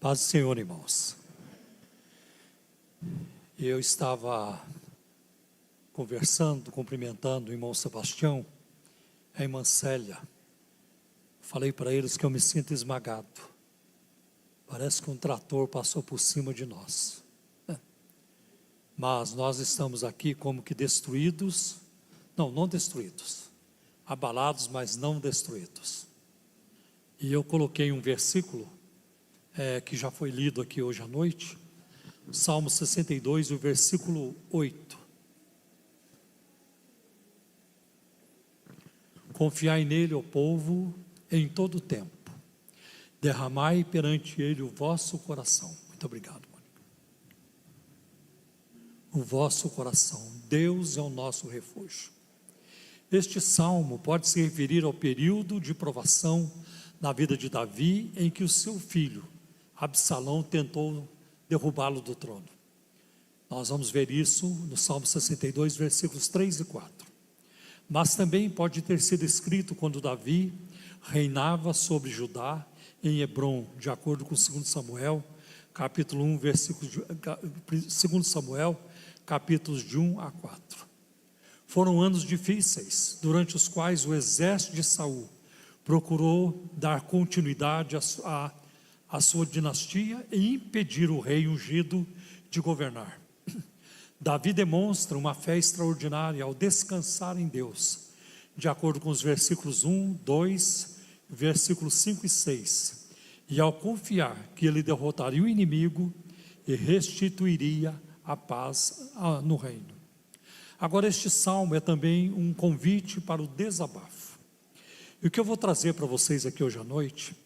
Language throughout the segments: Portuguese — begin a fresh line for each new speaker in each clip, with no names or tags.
Paz do Senhor, irmãos. Eu estava conversando, cumprimentando o irmão Sebastião, a irmã Célia. Falei para eles que eu me sinto esmagado. Parece que um trator passou por cima de nós. Mas nós estamos aqui como que destruídos, não destruídos, abalados, mas não destruídos. E eu coloquei um versículo que já foi lido aqui hoje à noite, Salmo 62, o versículo 8. Confiai nele, ó povo, em todo o tempo, derramai perante ele o vosso coração. Muito obrigado, Mônica. O vosso coração, Deus é o nosso refúgio. Este salmo pode se referir ao período de provação na vida de Davi, em que o seu filho Absalão tentou derrubá-lo do trono. Nós vamos ver isso no Salmo 62, versículos 3 e 4. Mas também pode ter sido escrito quando Davi reinava sobre Judá em Hebrom, de acordo com 2 Samuel, capítulo 1, versículos 2 Samuel, capítulos de 1 a 4. Foram anos difíceis, durante os quais o exército de Saul procurou dar continuidade a sua dinastia e impedir o rei ungido de governar. Davi demonstra uma fé extraordinária ao descansar em Deus, de acordo com os versículos 1, 2, versículos 5 e 6, e ao confiar que ele derrotaria o inimigo e restituiria a paz no reino. Agora, este salmo é também um convite para o desabafo. E o que eu vou trazer para vocês aqui hoje à noite,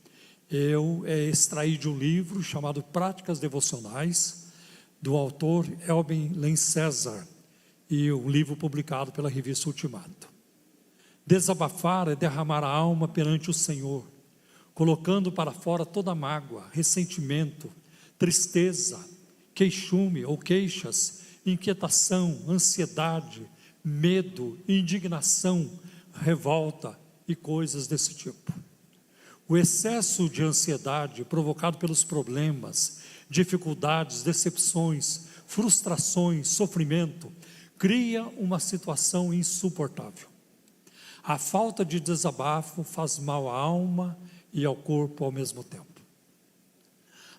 eu extraí de um livro chamado Práticas Devocionais, do autor Elben Len César, e um livro publicado pela revista Ultimato. Desabafar é derramar a alma perante o Senhor, colocando para fora toda mágoa, ressentimento, tristeza, queixume ou queixas, inquietação, ansiedade, medo, indignação, revolta e coisas desse tipo. O excesso de ansiedade provocado pelos problemas, dificuldades, decepções, frustrações, sofrimento, cria uma situação insuportável. A falta de desabafo faz mal à alma e ao corpo ao mesmo tempo.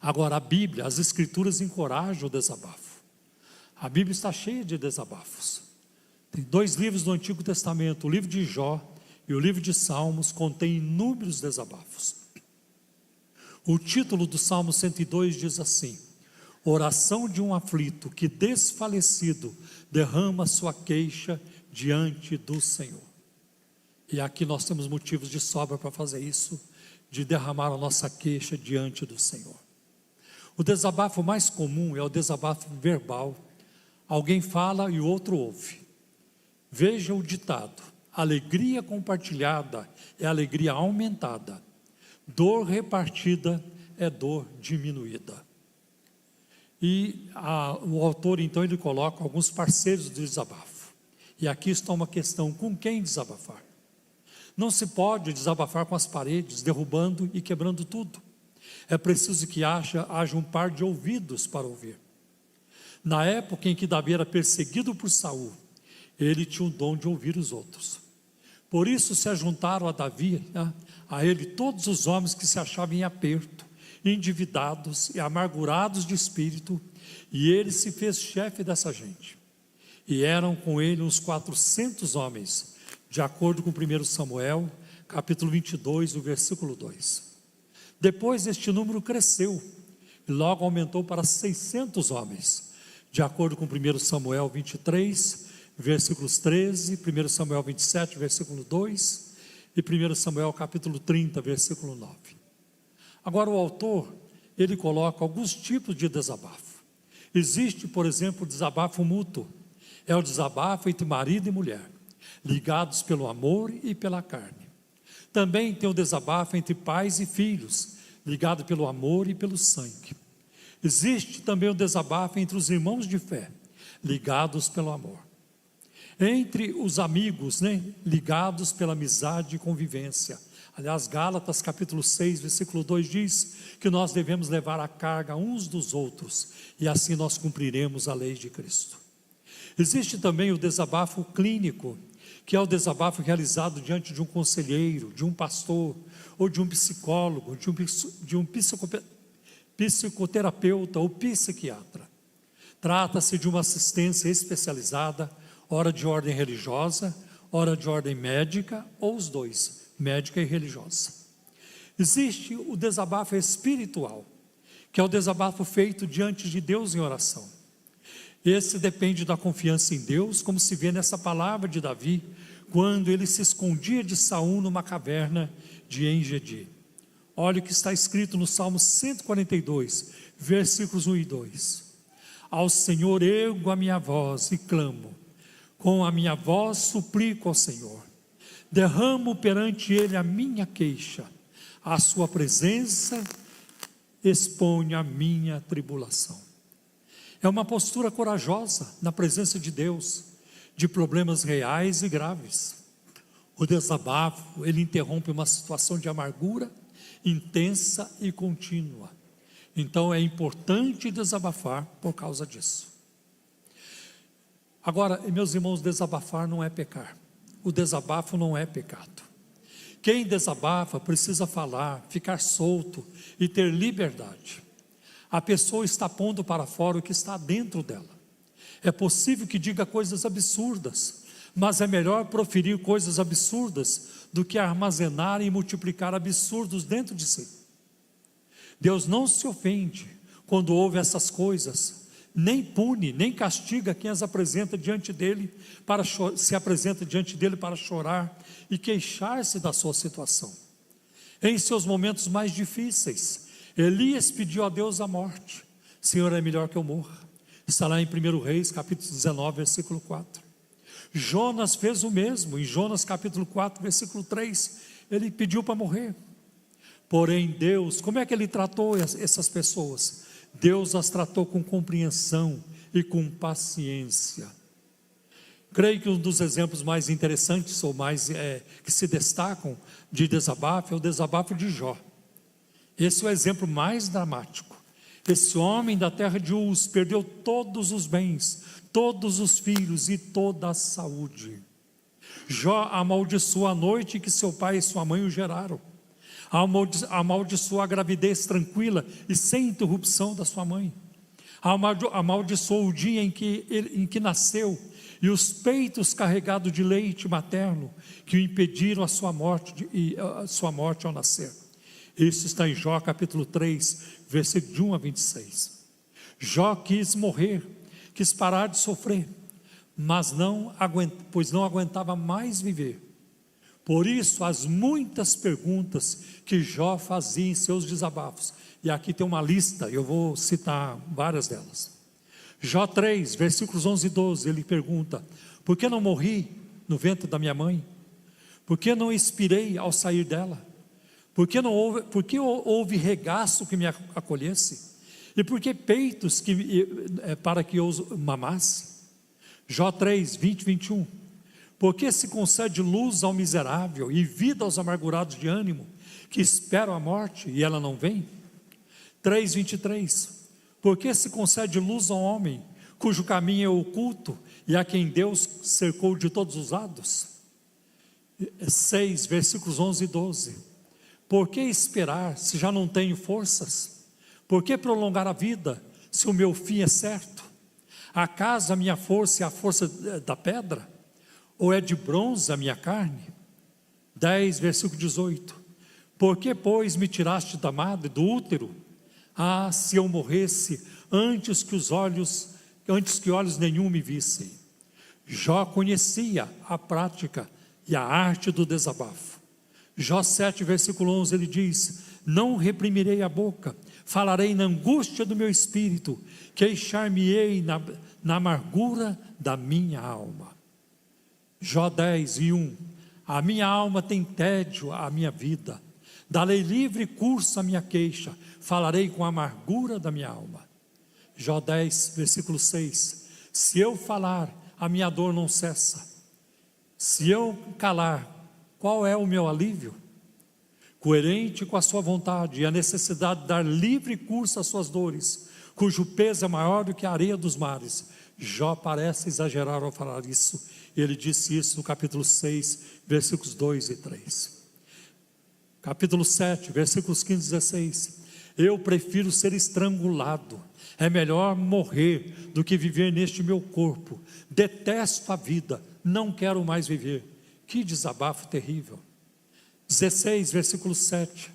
Agora, a Bíblia, as Escrituras encorajam o desabafo. A Bíblia está cheia de desabafos. Tem 2 livros do Antigo Testamento, o livro de Jó e o livro de Salmos, contém inúmeros desabafos. O título do Salmo 102 diz assim: oração de um aflito que desfalecido derrama sua queixa diante do Senhor. E aqui nós temos motivos de sobra para fazer isso, de derramar a nossa queixa diante do Senhor. O desabafo mais comum é o desabafo verbal. Alguém fala e o outro ouve. Veja o ditado: alegria compartilhada é alegria aumentada, dor repartida é dor diminuída. E o autor então ele coloca alguns parceiros do desabafo. E aqui está uma questão: com quem desabafar? Não se pode desabafar com as paredes, derrubando e quebrando tudo. É preciso que haja um par de ouvidos para ouvir. Na época em que Davi era perseguido por Saul, ele tinha o dom de ouvir os outros. Por isso se ajuntaram a Davi, a ele, todos os homens que se achavam em aperto, endividados e amargurados de espírito, e ele se fez chefe dessa gente. E eram com ele uns 400 homens, de acordo com 1 Samuel, capítulo 22, o versículo 2. Depois este número cresceu, e logo aumentou para 600 homens, de acordo com 1 Samuel 23, versículos 13, 1 Samuel 27, versículo 2, e 1 Samuel capítulo 30, versículo 9. Agora o autor, ele coloca alguns tipos de desabafo. Existe, por exemplo, o desabafo mútuo. É o desabafo entre marido e mulher, ligados pelo amor e pela carne. Também tem o desabafo entre pais e filhos, ligado pelo amor e pelo sangue. Existe também o desabafo entre os irmãos de fé, ligados pelo amor. Entre os amigos, ligados pela amizade e convivência, Aliás, Gálatas capítulo 6, versículo 2 diz que nós devemos levar a carga uns dos outros, e assim nós cumpriremos a lei de Cristo. Existe também o desabafo clínico, que é o desabafo realizado diante de um conselheiro, de um pastor, ou de um psicólogo, de um psicoterapeuta ou psiquiatra. Trata-se de uma assistência especializada, ora de ordem religiosa, ora de ordem médica, ou os dois, médica e religiosa. Existe o desabafo espiritual, que é o desabafo feito diante de Deus em oração. Esse depende da confiança em Deus, como se vê nessa palavra de Davi, quando ele se escondia de Saul numa caverna de En-Gedi. Olha o que está escrito no Salmo 142, versículos 1 e 2. Ao Senhor ergo a minha voz e clamo, com a minha voz suplico ao Senhor. Derramo perante Ele a minha queixa, à sua presença exponho a minha tribulação. É uma postura corajosa na presença de Deus, de problemas reais e graves. O desabafo, ele interrompe uma situação de amargura intensa e contínua. Então é importante desabafar por causa disso. Agora, meus irmãos, desabafar não é pecar. O desabafo não é pecado. Quem desabafa precisa falar, ficar solto e ter liberdade. A pessoa está pondo para fora o que está dentro dela. É possível que diga coisas absurdas, mas é melhor proferir coisas absurdas do que armazenar e multiplicar absurdos dentro de si. Deus não se ofende quando ouve essas coisas, nem pune, nem castiga quem as apresenta diante dele se apresenta diante dele para chorar e queixar-se da sua situação. Em seus momentos mais difíceis, Elias pediu a Deus a morte. Senhor, é melhor que eu morra. Está lá em 1 Reis, capítulo 19, versículo 4. Jonas fez o mesmo, em Jonas capítulo 4, versículo 3, ele pediu para morrer. Porém Deus, como é que ele tratou essas pessoas? Deus as tratou com compreensão e com paciência. Creio que um dos exemplos mais interessantes, ou mais que se destacam de desabafo, é o desabafo de Jó. Esse é o exemplo mais dramático. Esse homem da terra de Uz perdeu todos os bens, todos os filhos e toda a saúde. Jó amaldiçoou a noite que seu pai e sua mãe o geraram. Amaldiçoou a gravidez tranquila e sem interrupção da sua mãe. Amaldiçoou o dia em que nasceu e os peitos carregados de leite materno que o impediram a sua morte ao nascer. Isso está em Jó capítulo 3, versículo de 1 a 26. Jó quis morrer, quis parar de sofrer, mas pois não aguentava mais viver. Por isso, as muitas perguntas que Jó fazia em seus desabafos. E aqui tem uma lista, eu vou citar várias delas. Jó 3, versículos 11 e 12, ele pergunta: por que não morri no ventre da minha mãe? Por que não expirei ao sair dela? Por que houve regaço que me acolhesse? E por que peitos para que eu mamasse? Jó 3, 20 e 21. Por que se concede luz ao miserável e vida aos amargurados de ânimo, que esperam a morte e ela não vem? 3, 23. Por que se concede luz ao homem, cujo caminho é oculto e a quem Deus cercou de todos os lados? 6, versículos 11 e 12. Por que esperar se já não tenho forças? Por que prolongar a vida se o meu fim é certo? Acaso a minha força é a força da pedra? Ou é de bronze a minha carne? 10, versículo 18. Por que, pois, me tiraste da madre, do útero? Ah, se eu morresse antes que olhos nenhum me vissem. Jó conhecia a prática e a arte do desabafo. Jó 7, versículo 11, ele diz: não reprimirei a boca, falarei na angústia do meu espírito, queixar-me-ei na amargura da minha alma. Jó 10 e 1, a minha alma tem tédio à minha vida, darei livre curso à minha queixa, falarei com a amargura da minha alma. Jó 10, versículo 6, se eu falar, a minha dor não cessa, se eu calar, qual é o meu alívio? coerente com a sua vontade e a necessidade de dar livre curso às suas dores, cujo peso é maior do que a areia dos mares. Jó parece exagerar ao falar isso. Ele disse isso no capítulo 6, versículos 2 e 3. Capítulo 7, versículos 15 e 16. Eu prefiro ser estrangulado, é melhor morrer do que viver neste meu corpo. Detesto a vida, não quero mais viver. Que desabafo terrível. 16, versículo 7.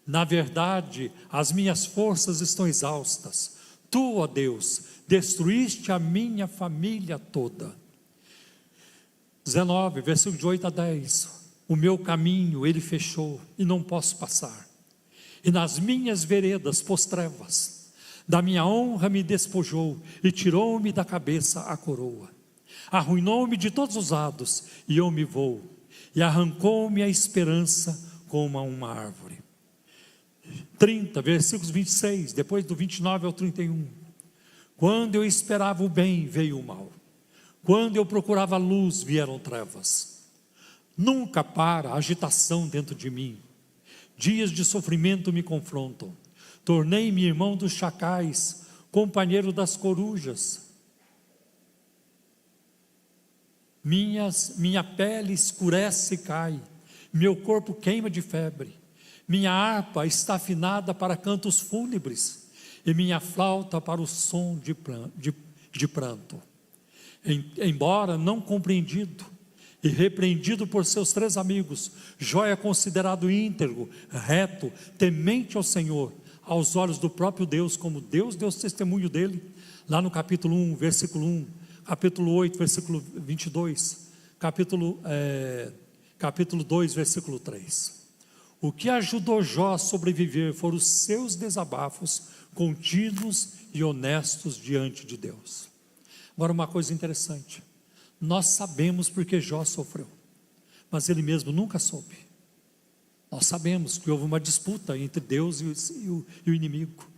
Na verdade, as minhas forças estão exaustas. Tu, ó Deus, destruíste a minha família toda. 19, versículo de 8 a 10. O meu caminho ele fechou e não posso passar. E nas minhas veredas pôs trevas. Da minha honra me despojou e tirou-me da cabeça a coroa. Arruinou-me de todos os lados e eu me vou. E arrancou-me a esperança como a uma árvore. 30, versículos 26, depois do 29 ao 31. Quando eu esperava o bem, veio o mal. Quando eu procurava a luz, vieram trevas. Nunca para a agitação dentro de mim. Dias de sofrimento me confrontam. Tornei-me irmão dos chacais, companheiro das corujas. Minha pele escurece e cai, meu corpo queima de febre. Minha harpa está afinada para cantos fúnebres, e minha flauta para o som de pranto. Embora não compreendido e repreendido por seus 3 amigos, Jó é considerado íntegro, reto, temente ao Senhor, aos olhos do próprio Deus, como Deus deu testemunho dele, lá no capítulo 1, versículo 1, capítulo 8, versículo 22, capítulo 2, versículo 3. O que ajudou Jó a sobreviver foram os seus desabafos contínuos e honestos diante de Deus. Agora, uma coisa interessante, nós sabemos porque Jó sofreu, mas ele mesmo nunca soube. Nós sabemos que houve uma disputa entre Deus e o inimigo.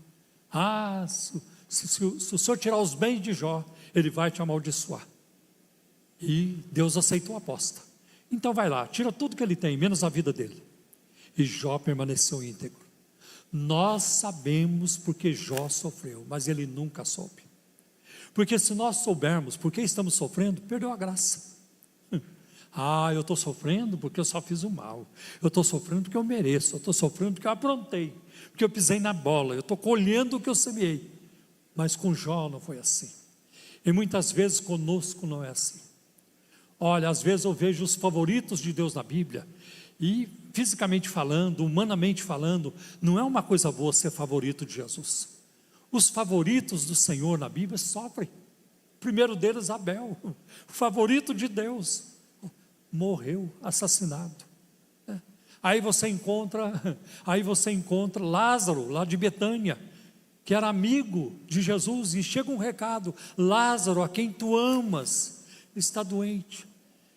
Se o Senhor tirar os bens de Jó, ele vai te amaldiçoar. E Deus aceitou a aposta. Então vai lá, tira tudo que ele tem, menos a vida dele. E Jó permaneceu íntegro. Nós sabemos porque Jó sofreu, mas ele nunca soube. Porque se nós soubermos por que estamos sofrendo, perdeu a graça. Eu estou sofrendo porque eu só fiz o mal. Eu estou sofrendo porque eu mereço. Eu estou sofrendo porque eu aprontei, porque eu pisei na bola. Eu estou colhendo o que eu semeei. Mas com Jó não foi assim. E muitas vezes conosco não é assim. Olha, às vezes eu vejo os favoritos de Deus na Bíblia, e fisicamente falando, humanamente falando, não é uma coisa boa ser favorito de Jesus. Os favoritos do Senhor na Bíblia sofrem. O primeiro deles, Abel, o favorito de Deus, morreu assassinado. Aí você encontra Lázaro, lá de Betânia, que era amigo de Jesus, e chega um recado: Lázaro, a quem tu amas, está doente.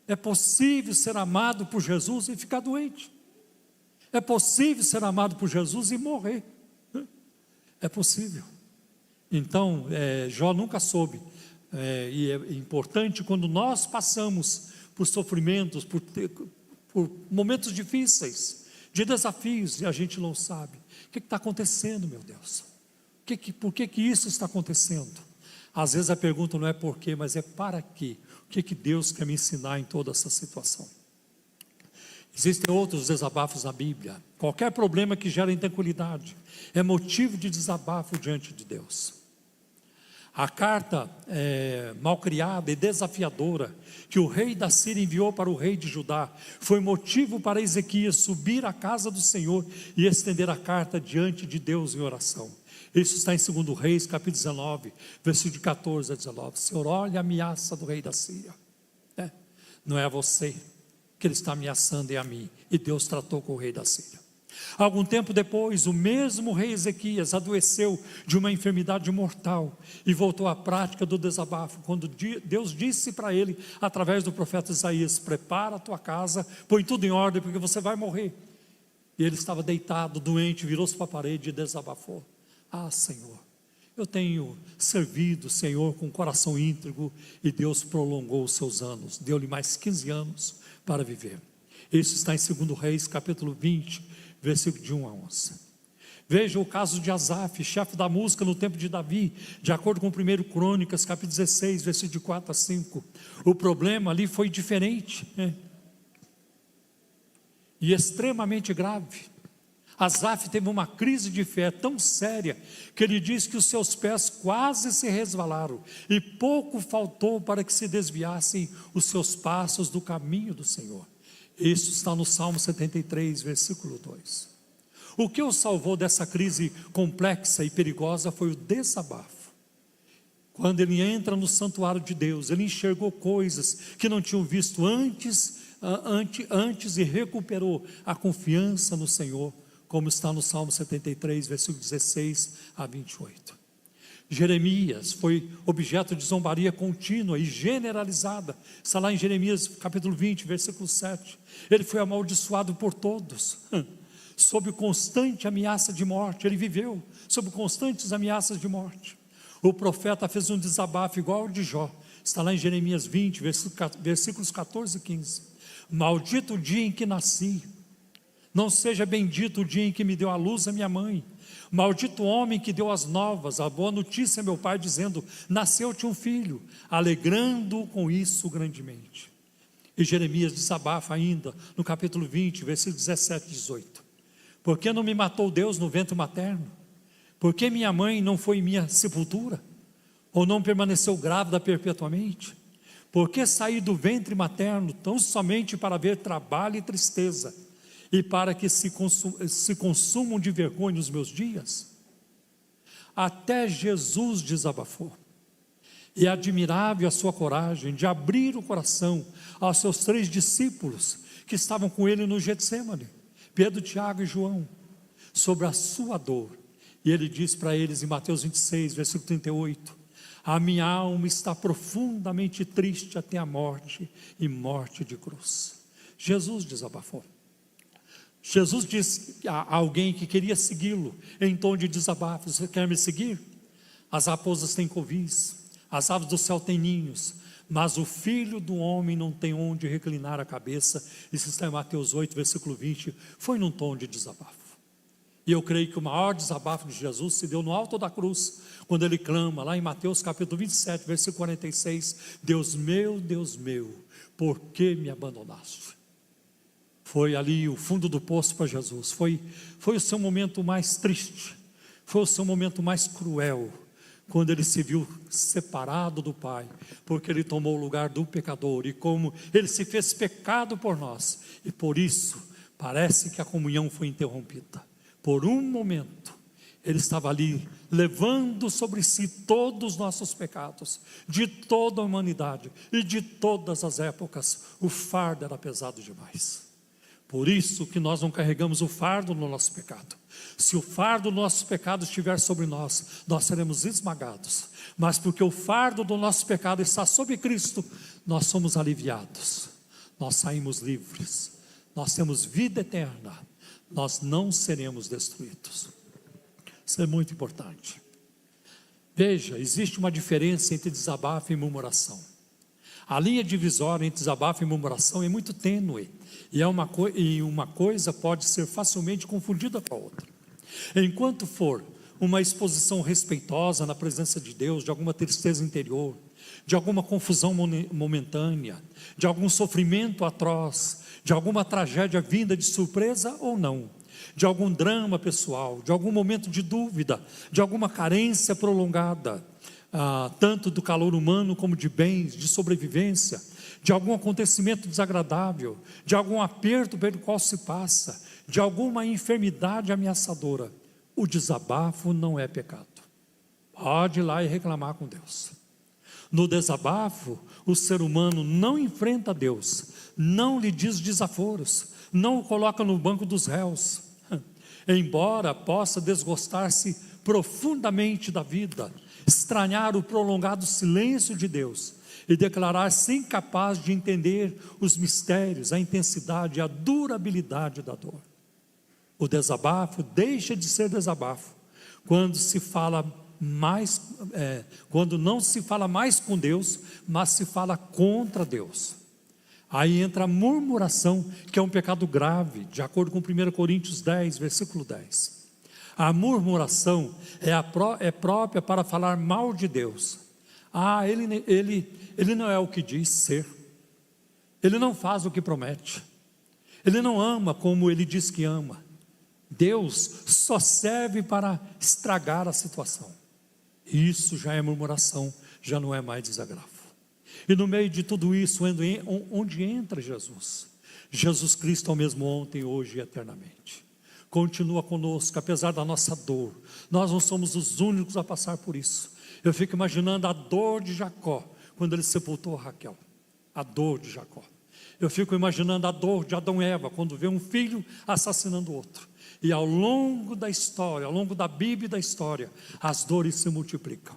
É possível ser amado por Jesus e ficar doente. É possível ser amado por Jesus e morrer. É possível. Então, Jó nunca soube. E é importante quando nós passamos por sofrimentos, por momentos difíceis, de desafios, e a gente não sabe. O que está acontecendo, meu Deus? Por que isso está acontecendo? Às vezes a pergunta não é por quê, mas é para quê? O que Deus quer me ensinar em toda essa situação? Existem outros desabafos na Bíblia. Qualquer problema que gera intranquilidade é motivo de desabafo diante de Deus. A carta malcriada e desafiadora que o rei da Síria enviou para o rei de Judá foi motivo para Ezequias subir à casa do Senhor e estender a carta diante de Deus em oração. Isso está em 2 Reis, capítulo 19, versículo de 14 a 19. Senhor, olha a ameaça do rei da Síria. Não é a você que ele está ameaçando, é a mim. E Deus tratou com o rei da Síria. Algum tempo depois, o mesmo rei Ezequias adoeceu de uma enfermidade mortal e voltou à prática do desabafo, quando Deus disse para ele, através do profeta Isaías: prepara a tua casa, põe tudo em ordem, porque você vai morrer. E ele estava deitado, doente, virou-se para a parede e desabafou: Senhor, eu tenho servido o Senhor com coração íntegro, e Deus prolongou os seus anos, deu-lhe mais 15 anos para viver. Isso está em 2 Reis, capítulo 20, versículo de 1 a 11. Veja o caso de Asaf, chefe da música no tempo de Davi, de acordo com 1 Crônicas, capítulo 16, versículo de 4 a 5. O problema ali foi diferente, e extremamente grave. Asaf teve uma crise de fé tão séria, que ele diz que os seus pés quase se resvalaram, e pouco faltou para que se desviassem os seus passos do caminho do Senhor. Isso está no Salmo 73, versículo 2. O que o salvou dessa crise complexa e perigosa foi o desabafo. Quando ele entra no santuário de Deus, ele enxergou coisas que não tinham visto antes e recuperou a confiança no Senhor, como está no Salmo 73, versículo 16 a 28. Jeremias foi objeto de zombaria contínua e generalizada, está lá em Jeremias capítulo 20, versículo 7. Ele foi amaldiçoado por todos, sob constante ameaça de morte. Ele viveu sob constantes ameaças de morte. O profeta fez um desabafo igual ao de Jó, está lá em Jeremias 20, versículos 14 e 15. Maldito o dia em que nasci, não seja bendito o dia em que me deu à luz a minha mãe. Maldito o homem que deu as novas, a boa notícia a meu pai, dizendo: nasceu-te um filho, alegrando-o com isso grandemente. E Jeremias desabafa ainda no capítulo 20, versículos 17 e 18. Por que não me matou Deus no ventre materno? Por que minha mãe não foi minha sepultura? Ou não permaneceu grávida perpetuamente? Por que saí do ventre materno tão somente para ver trabalho e tristeza, e para que se consumam de vergonha os meus dias? Até Jesus desabafou. E é admirável a sua coragem de abrir o coração aos seus 3 discípulos que estavam com ele no Getsêmani, Pedro, Tiago e João, sobre a sua dor. E ele diz para eles em Mateus 26, versículo 38, a minha alma está profundamente triste até a morte, e morte de cruz. Jesus desabafou. Jesus disse a alguém que queria segui-lo, em tom de desabafo: você quer me seguir? As raposas têm covis, as aves do céu têm ninhos, mas o Filho do Homem não tem onde reclinar a cabeça. Isso está em Mateus 8, versículo 20, foi num tom de desabafo. E eu creio que o maior desabafo de Jesus se deu no alto da cruz, quando ele clama, lá em Mateus capítulo 27, versículo 46, Deus meu, por que me abandonaste? Foi ali o fundo do poço para Jesus, foi o seu momento mais triste, foi o seu momento mais cruel, quando ele se viu separado do Pai, porque ele tomou o lugar do pecador, e como ele se fez pecado por nós, e por isso parece que a comunhão foi interrompida. Por um momento ele estava ali levando sobre si todos os nossos pecados, de toda a humanidade e de todas as épocas. O fardo era pesado demais. Por isso que nós não carregamos o fardo no nosso pecado. Se o fardo do nosso pecado estiver sobre nós, nós seremos esmagados. Mas porque o fardo do nosso pecado está sobre Cristo, nós somos aliviados, nós saímos livres, nós temos vida eterna, nós não seremos destruídos. Isso é muito importante. Veja, existe uma diferença entre desabafo e murmuração. A linha divisória entre desabafo e murmuração é muito tênue, e uma coisa pode ser facilmente confundida com a outra. Enquanto for uma exposição respeitosa na presença de Deus, de alguma tristeza interior, de alguma confusão momentânea, de algum sofrimento atroz, de alguma tragédia vinda de surpresa ou não, de algum drama pessoal, de algum momento de dúvida, de alguma carência prolongada, tanto do calor humano como de bens, de sobrevivência, de algum acontecimento desagradável, de algum aperto pelo qual se passa, de alguma enfermidade ameaçadora, o desabafo não é pecado. Pode ir lá e reclamar com Deus. No desabafo, o ser humano não enfrenta Deus, não lhe diz desaforos, não o coloca no banco dos réus. Embora possa desgostar-se profundamente da vida, estranhar o prolongado silêncio de Deus e declarar-se incapaz de entender os mistérios, a intensidade e a durabilidade da dor. O desabafo deixa de ser desabafo quando não se fala mais com Deus, mas se fala contra Deus. Aí entra a murmuração, que é um pecado grave, de acordo com 1 Coríntios 10, versículo 10. A murmuração é própria para falar mal de Deus. Ele não é o que diz ser. Ele não faz o que promete. Ele não ama como ele diz que ama. Deus só serve para estragar a situação. Isso já é murmuração, já não é mais desagravo. E no meio de tudo isso, onde entra Jesus? Jesus Cristo é o mesmo ontem, hoje e eternamente. Continua conosco, apesar da nossa dor. Nós não somos os únicos a passar por isso. Eu fico imaginando a dor de Jacó, quando ele sepultou Raquel. A dor de Jacó. Eu fico imaginando a dor de Adão e Eva, quando vê um filho assassinando o outro. E ao longo da história, ao longo da Bíblia e da história, as dores se multiplicam.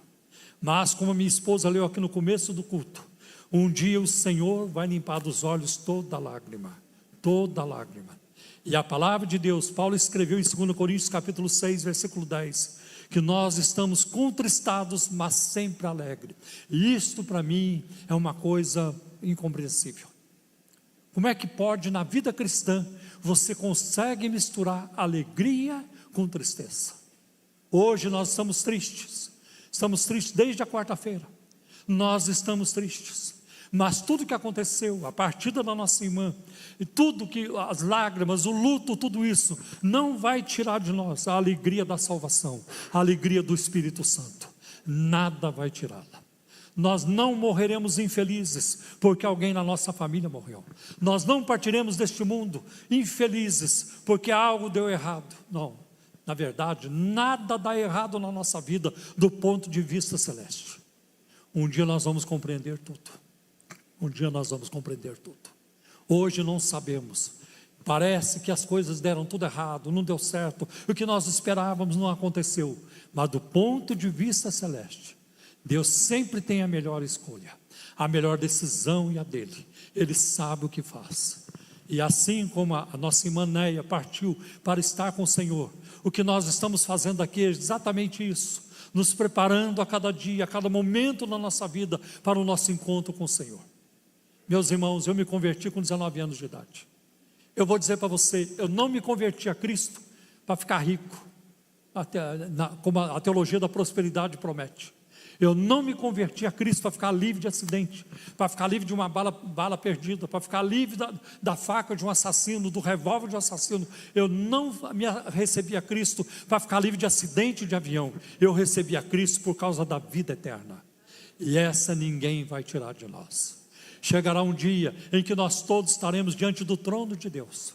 Mas como a minha esposa leu aqui no começo do culto, um dia o Senhor vai limpar dos olhos toda lágrima. Toda lágrima. E a palavra de Deus, Paulo escreveu em 2 Coríntios capítulo 6, versículo 10, que nós estamos contristados, mas sempre alegres. E isto para mim é uma coisa incompreensível. Como é que pode na vida cristã você consegue misturar alegria com tristeza? Hoje nós estamos tristes desde a quarta-feira. Nós estamos tristes. Mas tudo que aconteceu, a partida da nossa irmã, e tudo que, as lágrimas, o luto, tudo isso, não vai tirar de nós a alegria da salvação, a alegria do Espírito Santo. Nada vai tirá-la. Nós não morreremos infelizes, porque alguém na nossa família morreu. Nós não partiremos deste mundo infelizes, porque algo deu errado. Não, na verdade, nada dá errado na nossa vida, do ponto de vista celeste. Um dia nós vamos compreender tudo. Um dia nós vamos compreender tudo. Hoje não sabemos. Parece que as coisas deram tudo errado, não deu certo. O que nós esperávamos não aconteceu. Mas do ponto de vista celeste, Deus sempre tem a melhor escolha, a melhor decisão e a dele. Ele sabe o que faz. E assim como a nossa irmã Neia partiu para estar com o Senhor, o que nós estamos fazendo aqui é exatamente isso. Nos preparando a cada dia, a cada momento na nossa vida para o nosso encontro com o Senhor. Meus irmãos, eu me converti com 19 anos de idade. Eu vou dizer para você, eu não me converti a Cristo para ficar rico, como a teologia da prosperidade promete. Eu não me converti a Cristo para ficar livre de acidente, para ficar livre de uma bala perdida, para ficar livre da faca de um assassino, do revólver de um assassino. Eu não recebi a Cristo para ficar livre de acidente de avião. Eu recebi a Cristo por causa da vida eterna. E essa ninguém vai tirar de nós. Chegará um dia em que nós todos estaremos diante do trono de Deus,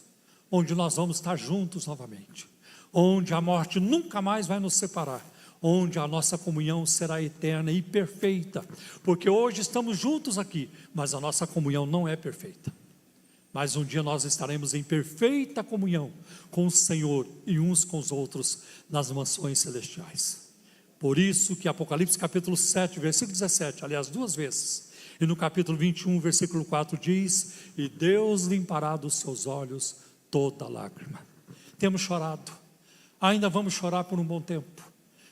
onde nós vamos estar juntos novamente, onde a morte nunca mais vai nos separar, onde a nossa comunhão será eterna e perfeita, porque hoje estamos juntos aqui, mas a nossa comunhão não é perfeita. Mas um dia nós estaremos em perfeita comunhão com o Senhor e uns com os outros nas mansões celestiais. Por isso que Apocalipse capítulo 7, versículo 17, aliás 2 vezes, e no capítulo 21, versículo 4 diz: e Deus limpará dos seus olhos toda lágrima. Temos chorado, ainda vamos chorar por um bom tempo,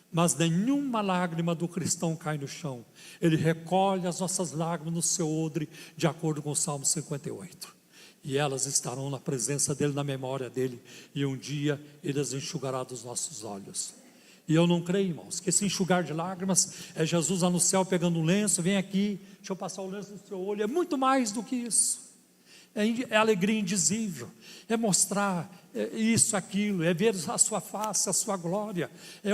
mas nenhuma lágrima do cristão cai no chão. Ele recolhe as nossas lágrimas no seu odre, de acordo com o Salmo 58. E elas estarão na presença dele, na memória dele, e um dia ele as enxugará dos nossos olhos. E eu não creio, irmãos, que esse enxugar de lágrimas é Jesus lá no céu pegando um lenço, vem aqui, deixa eu passar o lenço no seu olho. É muito mais do que isso. É alegria indizível, é mostrar isso, aquilo, é ver a sua face, a sua glória, é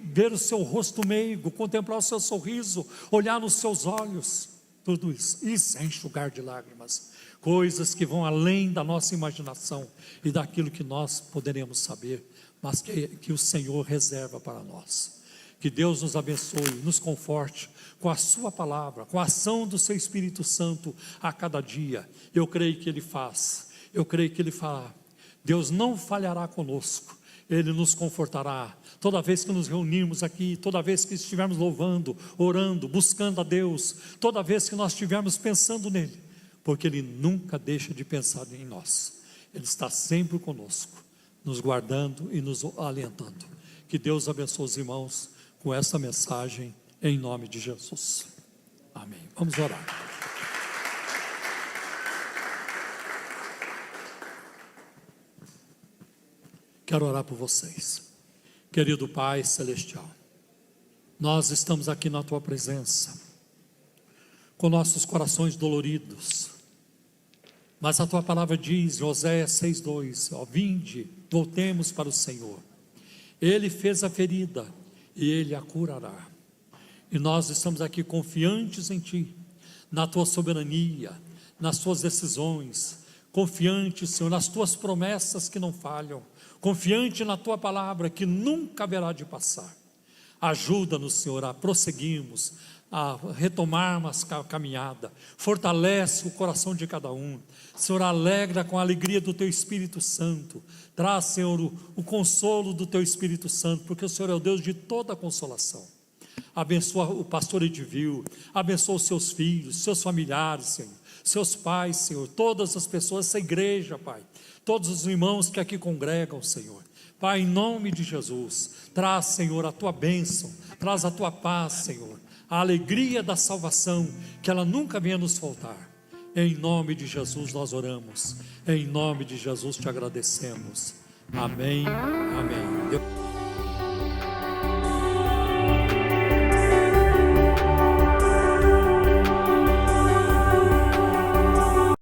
ver o seu rosto meigo, contemplar o seu sorriso, olhar nos seus olhos. Tudo isso é enxugar de lágrimas, coisas que vão além da nossa imaginação e daquilo que nós poderemos saber, mas que o Senhor reserva para nós. Que Deus nos abençoe, nos conforte com a sua palavra, com a ação do seu Espírito Santo a cada dia. Eu creio que Ele faz, eu creio que Ele fará. Deus não falhará conosco, Ele nos confortará. Toda vez que nos reunirmos aqui, toda vez que estivermos louvando, orando, buscando a Deus, toda vez que nós estivermos pensando nele, porque Ele nunca deixa de pensar em nós. Ele está sempre conosco, nos guardando e nos alentando. Que Deus abençoe os irmãos com essa mensagem, em nome de Jesus. Amém. Vamos orar. Quero orar por vocês. Querido Pai Celestial, nós estamos aqui na Tua presença, com nossos corações doloridos, mas a Tua palavra diz, em Oséias 6:2, ó, vinde, voltemos para o Senhor. Ele fez a ferida e Ele a curará. E nós estamos aqui confiantes em Ti, na Tua soberania, nas Tuas decisões, confiantes, Senhor, nas Tuas promessas que não falham, confiante na Tua palavra que nunca haverá de passar. Ajuda-nos, Senhor, a prosseguirmos, a retomarmos a caminhada. Fortalece o coração de cada um. Senhor, alegra com a alegria do Teu Espírito Santo. Traz, Senhor, o consolo do Teu Espírito Santo, porque o Senhor é o Deus de toda consolação. Abençoa o pastor Edivil, abençoa os seus filhos, seus familiares, Senhor, seus pais, Senhor, todas as pessoas, essa igreja, Pai, todos os irmãos que aqui congregam, Senhor. Pai, em nome de Jesus, traz, Senhor, a Tua bênção, traz a Tua paz, Senhor, a alegria da salvação, que ela nunca venha nos faltar. Em nome de Jesus nós oramos, em nome de Jesus te agradecemos. Amém, amém.